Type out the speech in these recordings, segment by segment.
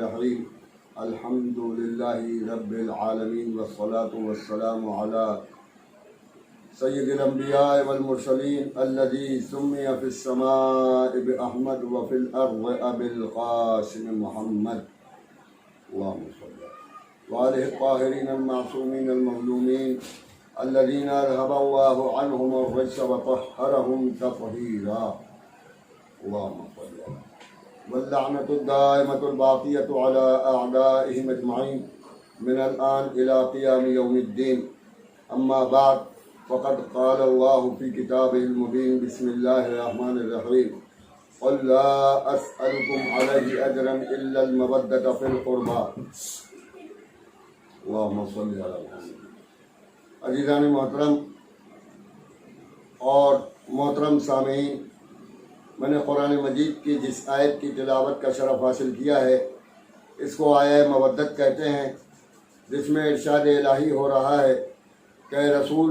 الرحيم الحمد لله رب العالمين والصلاة والسلام على سيد الأنبياء والمرسلين الذي سمي في السماء بأحمد وفي الأرض أبي القاسم محمد اللهم صل وآله الطاهرين المعصومين المظلومين الذين أذهب الله عنهم الرجس وطهرهم تطهيرا اللهم صل واللعنة الدائمة الباقية على أعدائهم أجمعين من الآن إلى قيام يوم الدين. أما بعد فقد قال الله في كتابه المبين بسم الله الرحمن الرحيم قل لا أسألكم عليه أجرا إلا المودة في القربى اللهم صل على محمد. عزیزان محترم اور محترم سامعین، میں نے قرآن مجید کی جس آیت کی تلاوت کا شرف حاصل کیا ہے اس کو آیہ مودت کہتے ہیں، جس میں ارشاد الہی ہو رہا ہے کہ اے رسول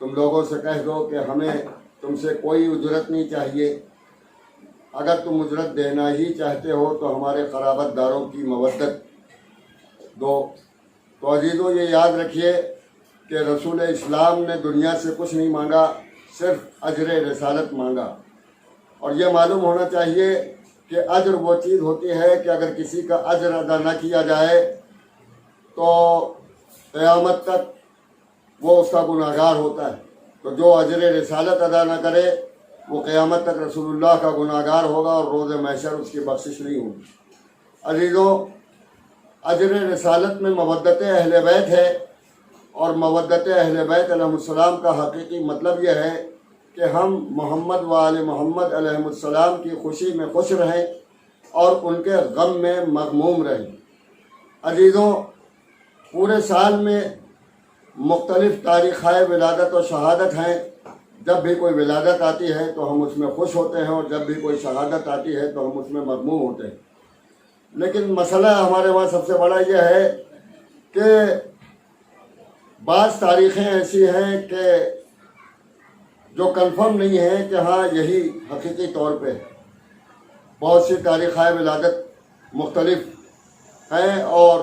تم لوگوں سے کہہ دو کہ ہمیں تم سے کوئی اجرت نہیں چاہیے، اگر تم اجرت دینا ہی چاہتے ہو تو ہمارے قرابت داروں کی مودت دو۔ تو عزیزو یہ یاد رکھیے کہ رسول اسلام نے دنیا سے کچھ نہیں مانگا، صرف اجر رسالت مانگا۔ اور یہ معلوم ہونا چاہیے کہ اجر وہ چیز ہوتی ہے کہ اگر کسی کا اجر ادا نہ کیا جائے تو قیامت تک وہ اس کا گناہ گار ہوتا ہے۔ تو جو اجر رسالت ادا نہ کرے وہ قیامت تک رسول اللہ کا گناہ گار ہوگا اور روز محشر اس کی بخشش نہیں ہوگی۔ عزیزو، اجر رسالت میں مودت اہل بیت ہے، اور مودت اہل بیت علیہ السلام کا حقیقی مطلب یہ ہے کہ ہم محمد و آل محمد علیہ السلام کی خوشی میں خوش رہیں اور ان کے غم میں مغموم رہیں۔ عزیزوں، پورے سال میں مختلف تاریخیں ولادت و شہادت ہیں۔ جب بھی کوئی ولادت آتی ہے تو ہم اس میں خوش ہوتے ہیں، اور جب بھی کوئی شہادت آتی ہے تو ہم اس میں مغموم ہوتے ہیں۔ لیکن مسئلہ ہمارے وہاں سب سے بڑا یہ ہے کہ بعض تاریخیں ایسی ہیں کہ جو کنفرم نہیں ہیں کہ ہاں یہی حقیقی طور پہ۔ بہت سی تاریخیں ولادت مختلف ہیں، اور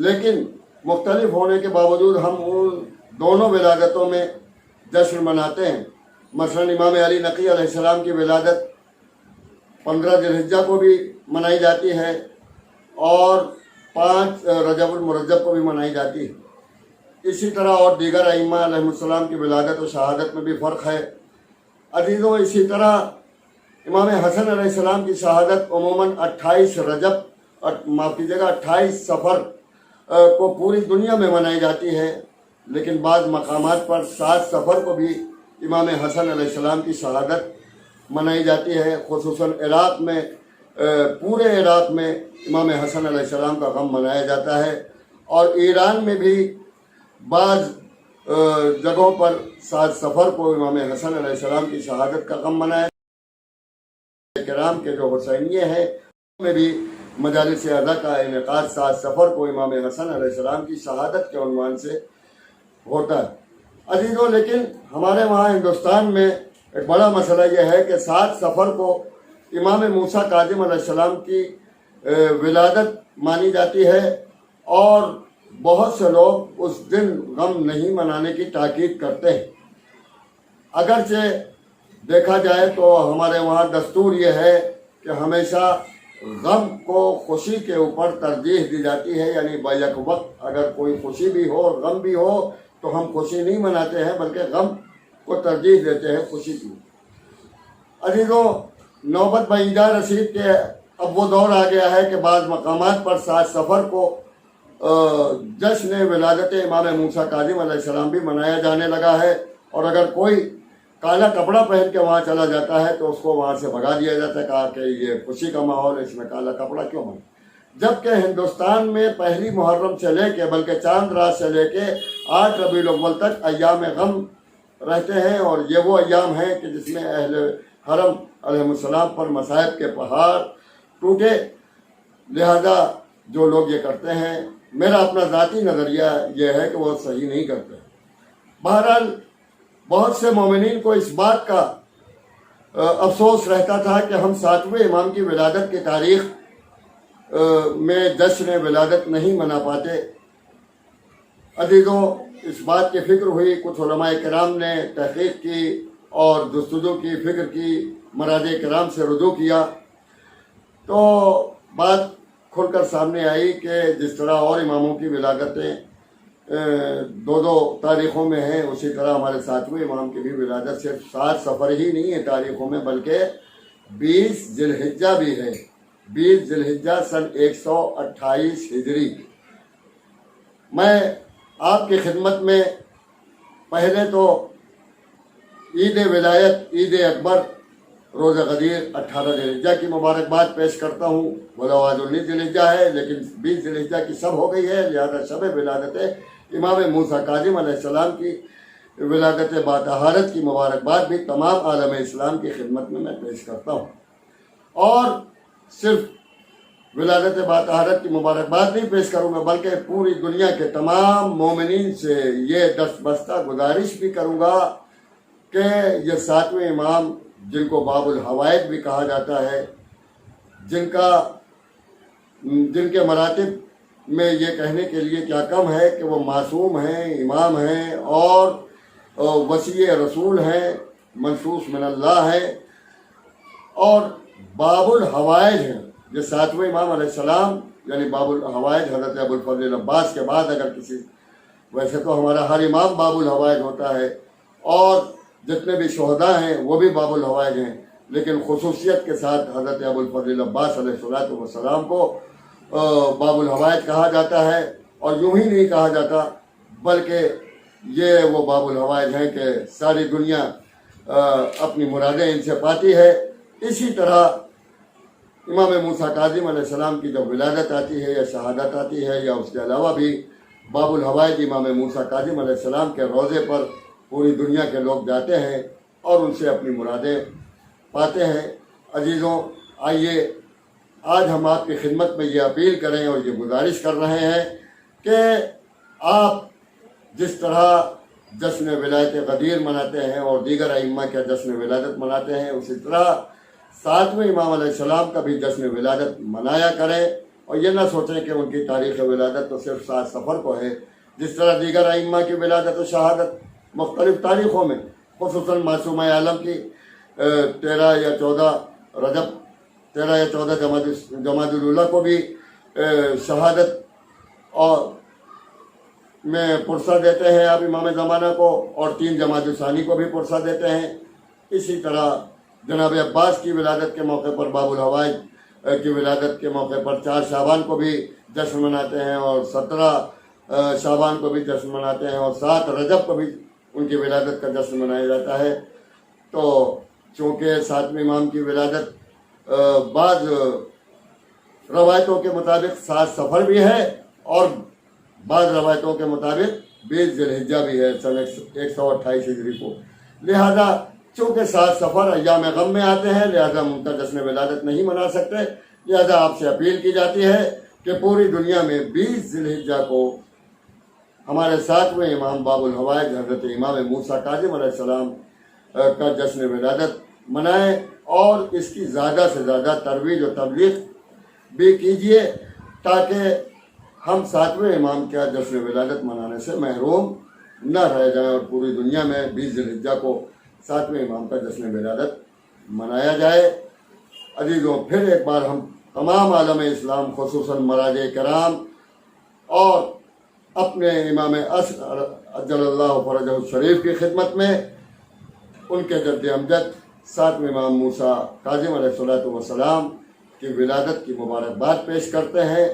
لیکن مختلف ہونے کے باوجود ہم ان دونوں ولادتوں میں جشن مناتے ہیں۔ مثلا امام علی نقی علیہ السلام کی ولادت 15 ذی الحجہ کو بھی منائی جاتی ہے، اور 5 رجب المرجب کو بھی منائی جاتی ہے۔ اسی طرح اور دیگر ائمہ علیہ السلام کی ولادت و شہادت میں بھی فرق ہے۔ عزیزوں، اسی طرح امام حسن علیہ السلام کی شہادت عموماً 28 رجب، معاف کیجیے گا 28 صفر کو پوری دنیا میں منائی جاتی ہے، لیکن بعض مقامات پر 7 صفر کو بھی امام حسن علیہ السلام کی شہادت منائی جاتی ہے۔ خصوصاً عراق میں، پورے عراق میں امام حسن علیہ السلام کا غم منایا جاتا ہے، اور ایران میں بھی بعض جگہوں پر 7 صفر کو امام حسن علیہ السلام کی شہادت کا غم منایا جاتا ہے۔ کرام کے جو حسینیے ہیں ان میں بھی مجالس اعضاء کا انعقاد 7 صفر کو امام حسن علیہ السلام کی شہادت کے عنوان سے ہوتا ہے۔ عزیزوں، لیکن ہمارے وہاں ہندوستان میں ایک بڑا مسئلہ یہ ہے کہ 7 صفر کو امام موسیٰ کاظم علیہ السلام کی ولادت مانی جاتی ہے، اور بہت سے لوگ اس دن غم نہیں منانے کی تاکید کرتے ہیں۔ اگرچہ دیکھا جائے تو ہمارے وہاں دستور یہ ہے کہ ہمیشہ غم کو خوشی کے اوپر ترجیح دی جاتی ہے، یعنی بیک وقت اگر کوئی خوشی بھی ہو اور غم بھی ہو تو ہم خوشی نہیں مناتے ہیں بلکہ غم کو ترجیح دیتے ہیں خوشی کی۔ عزیزوں، نوبت بائیجا رسید کے اب وہ دور آ گیا ہے کہ بعض مقامات پر 7 صفر کو جشن ولادت امام موسیٰ کاظم علیہ السلام بھی منایا جانے لگا ہے، اور اگر کوئی کالا کپڑا پہن کے وہاں چلا جاتا ہے تو اس کو وہاں سے بھگا دیا جاتا ہے، کہا کہ یہ خوشی کا ماحول ہے، اس میں کالا کپڑا کیوں بنا۔ جبکہ ہندوستان میں پہلی محرم سے لے کے بلکہ چاند رات سے لے کے 8 ربیع الاول تک ایام غم رہتے ہیں، اور یہ وہ ایام ہیں کہ جس میں اہل حرم علیہ السلام پر مصائب کے پہاڑ ٹوٹے۔ لہذا جو لوگ یہ کرتے ہیں، میرا اپنا ذاتی نظریہ یہ ہے کہ وہ صحیح نہیں کرتے۔ بہرحال بہت سے مومنین کو اس بات کا افسوس رہتا تھا کہ ہم 7ویں امام کی ولادت کی تاریخ میں جشن ولادت نہیں منا پاتے۔ عزیزوں، اس بات کی فکر ہوئی، کچھ علماء کرام نے تحقیق کی اور جستجو کی، فکر کی، مراجع کرام سے رجوع کیا، تو بات کھل کر سامنے آئی کہ جس طرح اور اماموں کی ولادتیں دو تاریخوں میں ہیں، اسی طرح ہمارے 7ویں امام کی بھی ولادت صرف 7 سفر ہی نہیں ہے تاریخوں میں، بلکہ 20 ذی الحجہ بھی ہے۔ 20 ذی الحجہ سن 128 ہجری۔ میں آپ کی خدمت میں پہلے تو عید ولایت، عید اکبر، روزہ غدیر 18 ذی الحجہ کی مبارکباد پیش کرتا ہوں۔ بولو آج 19 ذی الحجہ ہے، لیکن 20 ذی الحجہ کی سب ہو گئی ہے، لہذا شب ولادت امام موسیٰ کاظم علیہ السلام کی ولادت باطہارت کی مبارکباد بھی تمام عالم اسلام کی خدمت میں پیش کرتا ہوں۔ اور صرف ولادت باطہارت کی مبارکباد نہیں پیش کروں گا، بلکہ پوری دنیا کے تمام مومنین سے یہ دست بستہ گزارش بھی کروں گا کہ یہ 7ویں امام، جن کو باب الحوائج بھی کہا جاتا ہے، جن کے مراتب میں یہ کہنے کے لیے کیا کم ہے کہ وہ معصوم ہیں، امام ہیں اور وصی رسول ہیں، منصوص من اللہ ہیں، اور باب الحوائج ہیں۔ یہ 7ویں امام علیہ السلام یعنی باب الحوائج حضرت ابو الفضل عباس کے بعد اگر کسی، ویسے تو ہمارا ہر امام باب الحوائج ہوتا ہے اور جتنے بھی شہداء ہیں وہ بھی باب الحوائج ہیں، لیکن خصوصیت کے ساتھ حضرت ابو الفضل عباس علیہ السلام کو باب الحوائج کہا جاتا ہے، اور یوں ہی نہیں کہا جاتا بلکہ یہ وہ باب الحوائج ہیں کہ ساری دنیا اپنی مرادیں ان سے پاتی ہے۔ اسی طرح امام موسیٰ کاظم علیہ السلام کی جب ولادت آتی ہے یا شہادت آتی ہے، یا اس کے علاوہ بھی باب الحوائج امام موسیٰ کاظم علیہ السلام کے روضے پر پوری دنیا کے لوگ جاتے ہیں اور ان سے اپنی مرادیں پاتے ہیں۔ عزیزوں، آئیے آج ہم آپ کی خدمت میں یہ اپیل کریں اور یہ گزارش کر رہے ہیں کہ آپ جس طرح جشن ولایت غدیر مناتے ہیں اور دیگر ائمہ کا جشن ولادت مناتے ہیں، اسی طرح 7ویں امام علیہ السلام کا بھی جشن ولادت منایا کریں، اور یہ نہ سوچیں کہ ان کی تاریخ ولادت تو صرف 7 سفر کو ہے۔ جس طرح دیگر ائمہ کی ولادت و شہادت مختلف تاریخوں میں، خصوصاً معصومہ عالم کی 13 یا 14 رجب، 13 یا 14 جمادی الاولیٰ کو بھی شہادت اور میں پرسہ دیتے ہیں آپ امام زمانہ کو، اور 3 جمادی الثانی کو بھی پرسہ دیتے ہیں۔ اسی طرح جناب عباس کی ولادت کے موقع پر، باب الحوائج کی ولادت کے موقع پر 4 شعبان کو بھی جشن مناتے ہیں، اور 17 شعبان کو بھی جشن مناتے ہیں، اور 7 رجب کو بھی ان کی ولادت کا جشن منایا جاتا ہے۔ تو چونکہ 7ویں امام کی ولادت بعض روایتوں کے مطابق 7 سفر بھی ہے، اور بعض روایتوں کے مطابق 20 ذی الحجہ بھی ہے سن 128 ہجری کو، لہذا چونکہ 7 سفر ایام غم میں آتے ہیں، لہذا ہم ان کا جشن ولادت نہیں منا سکتے۔ لہذا آپ سے اپیل کی جاتی ہے کہ پوری دنیا میں 20 ذی الحجہ کو ہمارے 7ویں امام باب الحوائج حضرت امام موسیٰ کاظم علیہ السلام کا جشن ولادت منائیں، اور اس کی زیادہ سے زیادہ ترویج و تبلیغ بھی کیجیے، تاکہ ہم 7ویں امام کا جشن ولادت منانے سے محروم نہ رہ جائیں، اور پوری دنیا میں 20 ذی الحجہ کو 7ویں امام کا جشن ولادت منایا جائے۔ عزیزوں، پھر ایک بار ہم تمام عالم اسلام، خصوصاً مراجع کرام اور اپنے امام اصل عجل اللہ فرجہ الشریف کی خدمت میں ان کے جد امجد 7ویں امام موسیٰ کاظم علیہ السلام کی ولادت کی مبارکباد پیش کرتے ہیں،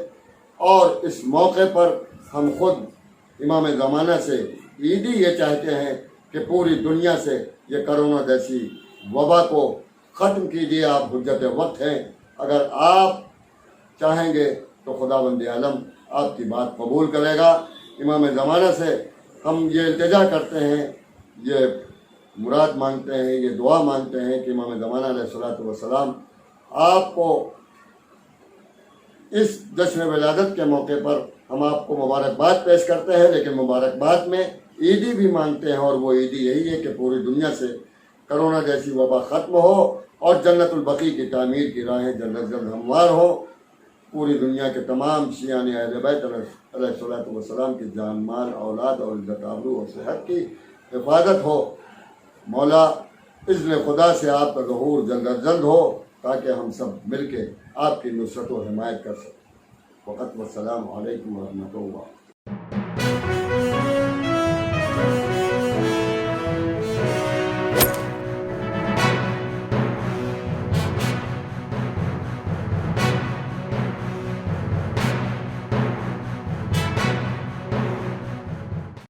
اور اس موقع پر ہم خود امام زمانہ سے عیدی یہ چاہتے ہیں کہ پوری دنیا سے یہ کرونا جیسی وبا کو ختم کیجیے۔ آپ حجت وقت ہیں، اگر آپ چاہیں گے تو خداوند عالم آپ کی بات قبول کرے گا۔ امام زمانہ سے ہم یہ التجا کرتے ہیں، یہ مراد مانگتے ہیں، یہ دعا مانگتے ہیں کہ امام زمانہ علیہ السلام آپ کو اس جشن ولادت کے موقع پر ہم آپ کو مبارکباد پیش کرتے ہیں، لیکن مبارکباد میں عیدی بھی مانگتے ہیں، اور وہ عیدی یہی ہے کہ پوری دنیا سے کرونا جیسی وبا ختم ہو اور جنت البقیع کی تعمیر کی راہیں جلد از جلد ہموار ہوں۔ پوری دنیا کے تمام شیعان اہل بیت علیہ الصلوۃ والسلام کی جان مال اولاد اور عزت آبرو اور صحت کی حفاظت ہو۔ مولا اذن خدا سے آپ کا ظہور جلد از جلد ہو تاکہ ہم سب مل کے آپ کی نصرت و حمایت کر سکیں۔ وقت والسلام علیکم ورحمۃ اللہ۔